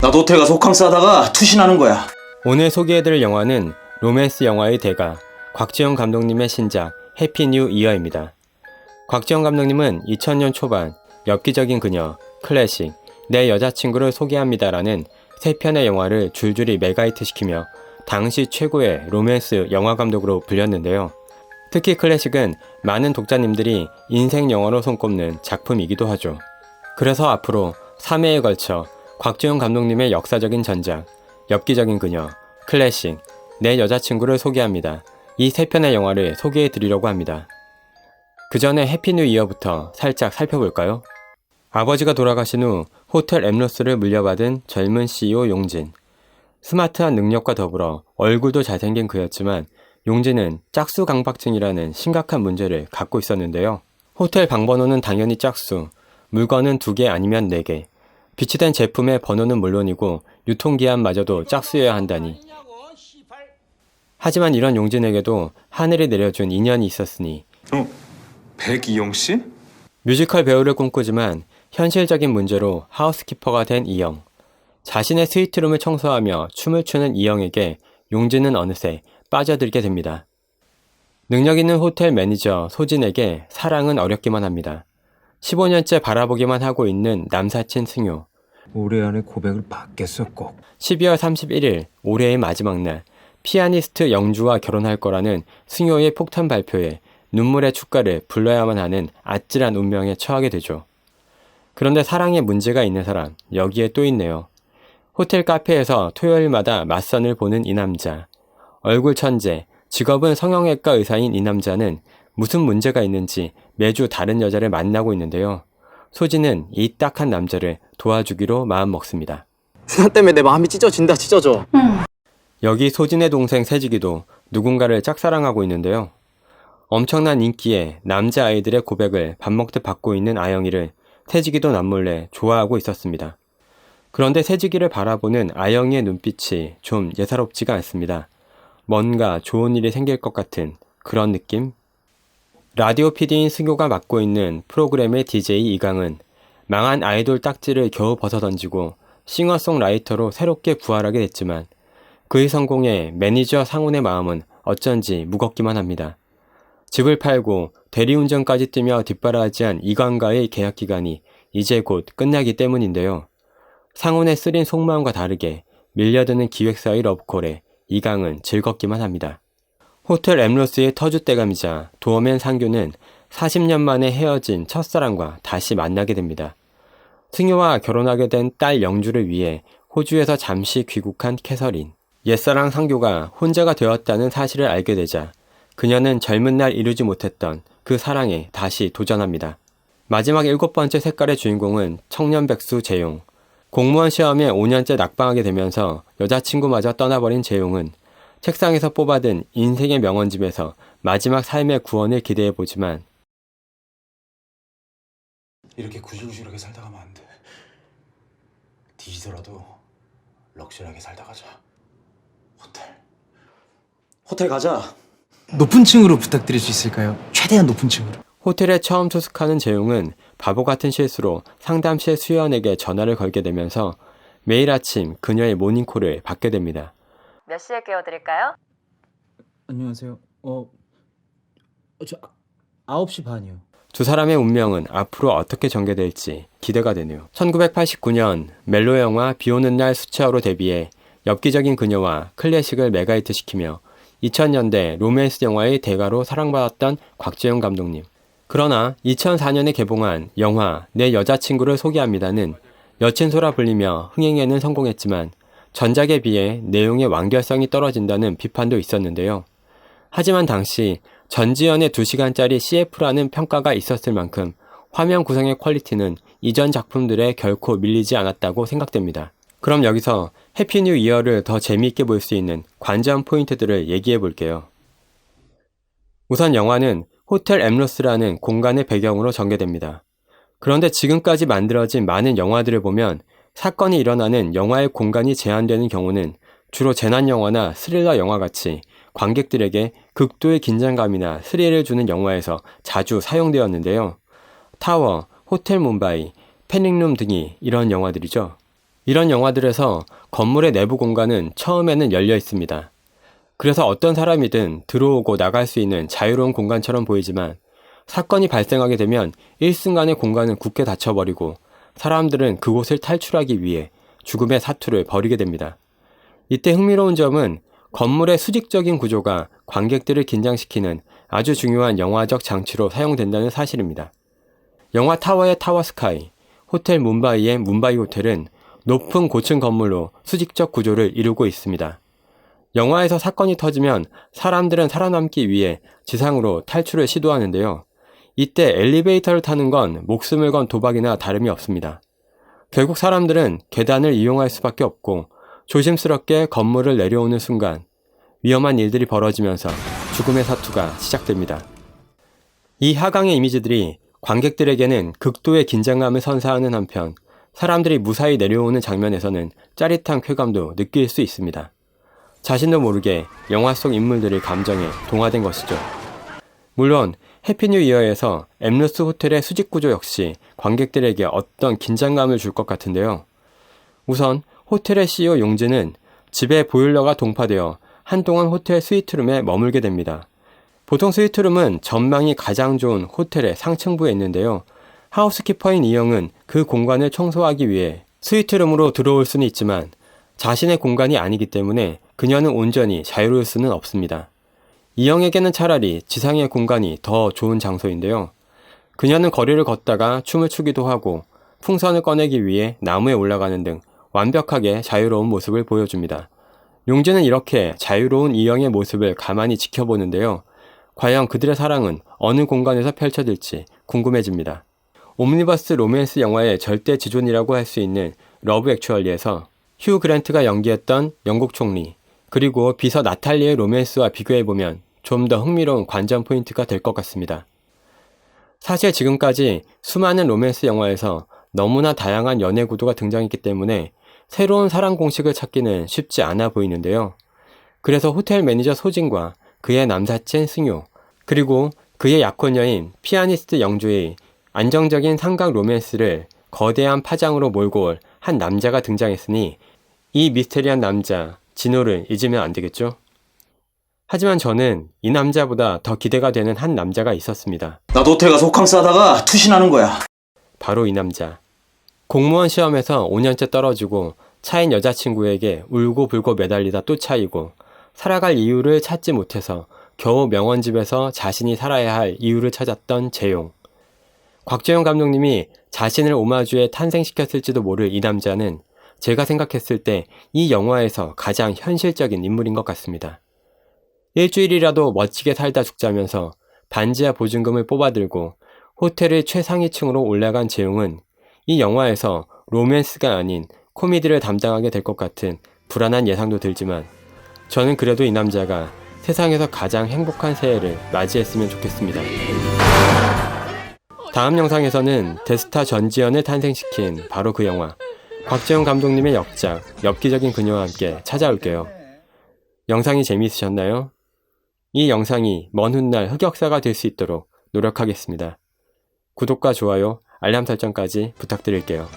나도 호텔 가서 호캉스 하다가 투신하는 거야. 오늘 소개해드릴 영화는 로맨스 영화의 대가 곽지연 감독님의 신작 해피 뉴 이어입니다. 곽지연 감독님은 2000년 초반 엽기적인 그녀, 클래식, 내 여자친구를 소개합니다라는 3편의 영화를 줄줄이 메가히트시키며 당시 최고의 로맨스 영화 감독으로 불렸는데요. 특히 클래식은 많은 독자님들이 인생 영화로 손꼽는 작품이기도 하죠. 그래서 앞으로 3회에 걸쳐 곽지연 감독님의 역사적인 전작, 엽기적인 그녀, 클래식, 내 여자친구를 소개합니다. 이 3편의 영화를 소개해 드리려고 합니다. 그 전에 해피 뉴 이어부터 살짝 살펴볼까요? 아버지가 돌아가신 후 호텔 엠로스를 물려받은 젊은 CEO 용진. 스마트한 능력과 더불어 얼굴도 잘생긴 그였지만 용진은 짝수 강박증이라는 심각한 문제를 갖고 있었는데요. 호텔 방번호는 당연히 짝수, 물건은 2개 아니면 4개, 비치된 제품의 번호는 물론이고 유통기한마저도 짝수여야 한다니. 하지만 이런 용진에게도 하늘이 내려준 인연이 있었으니 백이영 씨? 뮤지컬 배우를 꿈꾸지만 현실적인 문제로 하우스키퍼가 된 이영. 자신의 스위트룸을 청소하며 춤을 추는 이영에게 용진은 어느새 빠져들게 됩니다. 능력 있는 호텔 매니저 소진에게 사랑은 어렵기만 합니다. 15년째 바라보기만 하고 있는 남사친 승효. 올해 안에 고백을 받겠어 꼭. 12월 31일 올해의 마지막 날 피아니스트 영주와 결혼할 거라는 승효의 폭탄 발표에 눈물의 축가를 불러야만 하는 아찔한 운명에 처하게 되죠. 그런데 사랑에 문제가 있는 사람 여기에 또 있네요. 호텔 카페에서 토요일마다 맞선을 보는 이 남자. 얼굴 천재, 직업은 성형외과 의사인 이 남자는 무슨 문제가 있는지 매주 다른 여자를 만나고 있는데요. 소진은 이 딱한 남자를 도와주기로 마음먹습니다. 누나 때문에 내 마음이 찢어져. 여기 소진의 동생 세직이도 누군가를 짝사랑하고 있는데요. 엄청난 인기에 남자아이들의 고백을 밥 먹듯 받고 있는 아영이를 세직이도 남몰래 좋아하고 있었습니다. 그런데 세직이를 바라보는 아영이의 눈빛이 좀 예사롭지가 않습니다. 뭔가 좋은 일이 생길 것 같은 그런 느낌? 라디오 PD인 승효가 맡고 있는 프로그램의 DJ 이강은 망한 아이돌 딱지를 겨우 벗어던지고 싱어송라이터로 새롭게 부활하게 됐지만 그의 성공에 매니저 상훈의 마음은 어쩐지 무겁기만 합니다. 집을 팔고 대리운전까지 뛰며 뒷바라지한 이강과의 계약 기간이 이제 곧 끝나기 때문인데요. 상훈의 쓰린 속마음과 다르게 밀려드는 기획사의 러브콜에 이강은 즐겁기만 합니다. 호텔 엠로스의 터줏대감이자 도어맨 상규는 40년 만에 헤어진 첫사랑과 다시 만나게 됩니다. 승효와 결혼하게 된 딸 영주를 위해 호주에서 잠시 귀국한 캐서린. 옛사랑 상규가 혼자가 되었다는 사실을 알게 되자 그녀는 젊은 날 이루지 못했던 그 사랑에 다시 도전합니다. 마지막 7번째 색깔의 주인공은 청년 백수 재용. 공무원 시험에 5년째 낙방하게 되면서 여자친구마저 떠나버린 재용은 책상에서 뽑아든 인생의 명언집에서 마지막 삶의 구원을 기대해보지만 이렇게 구질구질하게 살다 가면 안 돼. 뒤지더라도 럭셔리하게 살다 가자. 호텔 가자. 높은 층으로 부탁드릴 수 있을까요? 최대한 높은 층으로. 호텔에 처음 투숙하는 재용은 바보 같은 실수로 상담실 수연에게 전화를 걸게 되면서 매일 아침 그녀의 모닝콜을 받게 됩니다. 몇 시에 깨워드릴까요? 안녕하세요. 저 9시 반이요. 두 사람의 운명은 앞으로 어떻게 전개될지 기대가 되네요. 1989년 멜로 영화 비오는 날 수채화로 데뷔해 엽기적인 그녀와 클래식을 메가히트시키며 2000년대 로맨스 영화의 대가로 사랑받았던 곽지연 감독님. 그러나 2004년에 개봉한 영화 내 여자친구를 소개합니다는 여친소라 불리며 흥행에는 성공했지만 전작에 비해 내용의 완결성이 떨어진다는 비판도 있었는데요. 하지만 당시 전지현의 2시간짜리 CF라는 평가가 있었을 만큼 화면 구성의 퀄리티는 이전 작품들에 결코 밀리지 않았다고 생각됩니다. 그럼 여기서 해피 뉴 이어를 더 재미있게 볼 수 있는 관전 포인트들을 얘기해 볼게요. 우선 영화는 호텔 엠로스라는 공간의 배경으로 전개됩니다. 그런데 지금까지 만들어진 많은 영화들을 보면 사건이 일어나는 영화의 공간이 제한되는 경우는 주로 재난 영화나 스릴러 영화같이 관객들에게 극도의 긴장감이나 스릴을 주는 영화에서 자주 사용되었는데요. 타워, 호텔 뭄바이, 패닉룸 등이 이런 영화들이죠. 이런 영화들에서 건물의 내부 공간은 처음에는 열려 있습니다. 그래서 어떤 사람이든 들어오고 나갈 수 있는 자유로운 공간처럼 보이지만 사건이 발생하게 되면 일순간에 공간은 굳게 닫혀버리고 사람들은 그곳을 탈출하기 위해 죽음의 사투를 벌이게 됩니다. 이때 흥미로운 점은 건물의 수직적인 구조가 관객들을 긴장시키는 아주 중요한 영화적 장치로 사용된다는 사실입니다. 영화 타워의 타워 스카이, 호텔 뭄바이의 뭄바이 호텔은 높은 고층 건물로 수직적 구조를 이루고 있습니다. 영화에서 사건이 터지면 사람들은 살아남기 위해 지상으로 탈출을 시도하는데요. 이때 엘리베이터를 타는 건 목숨을 건 도박이나 다름이 없습니다. 결국 사람들은 계단을 이용할 수밖에 없고 조심스럽게 건물을 내려오는 순간 위험한 일들이 벌어지면서 죽음의 사투가 시작됩니다. 이 하강의 이미지들이 관객들에게는 극도의 긴장감을 선사하는 한편 사람들이 무사히 내려오는 장면에서는 짜릿한 쾌감도 느낄 수 있습니다. 자신도 모르게 영화 속 인물들의 감정에 동화된 것이죠. 물론 해피뉴 이어에서 엠루스 호텔의 수직 구조 역시 관객들에게 어떤 긴장감을 줄 것 같은데요. 우선 호텔의 CEO 용진은 집에 보일러가 동파되어 한동안 호텔 스위트룸에 머물게 됩니다. 보통 스위트룸은 전망이 가장 좋은 호텔의 상층부에 있는데요. 하우스키퍼인 이영은 그 공간을 청소하기 위해 스위트룸으로 들어올 수는 있지만 자신의 공간이 아니기 때문에 그녀는 온전히 자유로울 수는 없습니다. 이영에게는 차라리 지상의 공간이 더 좋은 장소인데요. 그녀는 거리를 걷다가 춤을 추기도 하고 풍선을 꺼내기 위해 나무에 올라가는 등 완벽하게 자유로운 모습을 보여줍니다. 용진은 이렇게 자유로운 이영의 모습을 가만히 지켜보는데요. 과연 그들의 사랑은 어느 공간에서 펼쳐질지 궁금해집니다. 옴니버스 로맨스 영화의 절대 지존이라고 할 수 있는 러브 액츄얼리에서 휴 그랜트가 연기했던 영국 총리, 그리고 비서 나탈리의 로맨스와 비교해보면 좀 더 흥미로운 관전 포인트가 될 것 같습니다. 사실 지금까지 수많은 로맨스 영화에서 너무나 다양한 연애 구도가 등장했기 때문에 새로운 사랑 공식을 찾기는 쉽지 않아 보이는데요. 그래서 호텔 매니저 소진과 그의 남사친 승효, 그리고 그의 약혼녀인 피아니스트 영주의 안정적인 삼각 로맨스를 거대한 파장으로 몰고 올 한 남자가 등장했으니 이 미스테리한 남자 진호를 잊으면 안 되겠죠? 하지만 저는 이 남자보다 더 기대가 되는 한 남자가 있었습니다. 나도 호텔 가서 호캉스 하다가 투신하는 거야. 바로 이 남자. 공무원 시험에서 5년째 떨어지고 차인 여자친구에게 울고불고 매달리다 또 차이고 살아갈 이유를 찾지 못해서 겨우 명언집에서 자신이 살아야 할 이유를 찾았던 재용. 곽재용 감독님이 자신을 오마주에 탄생시켰을지도 모를 이 남자는 제가 생각했을 때 이 영화에서 가장 현실적인 인물인 것 같습니다. 일주일이라도 멋지게 살다 죽자면서 반지하 보증금을 뽑아들고 호텔의 최상위층으로 올라간 재용은 이 영화에서 로맨스가 아닌 코미디를 담당하게 될 것 같은 불안한 예상도 들지만 저는 그래도 이 남자가 세상에서 가장 행복한 새해를 맞이했으면 좋겠습니다. 다음 영상에서는 대스타 전지현을 탄생시킨 바로 그 영화 곽재용 감독님의 역작 엽기적인 그녀와 함께 찾아올게요. 영상이 재미있으셨나요? 이 영상이 먼 훗날 흑역사가 될 수 있도록 노력하겠습니다. 구독과 좋아요, 알람 설정까지 부탁드릴게요.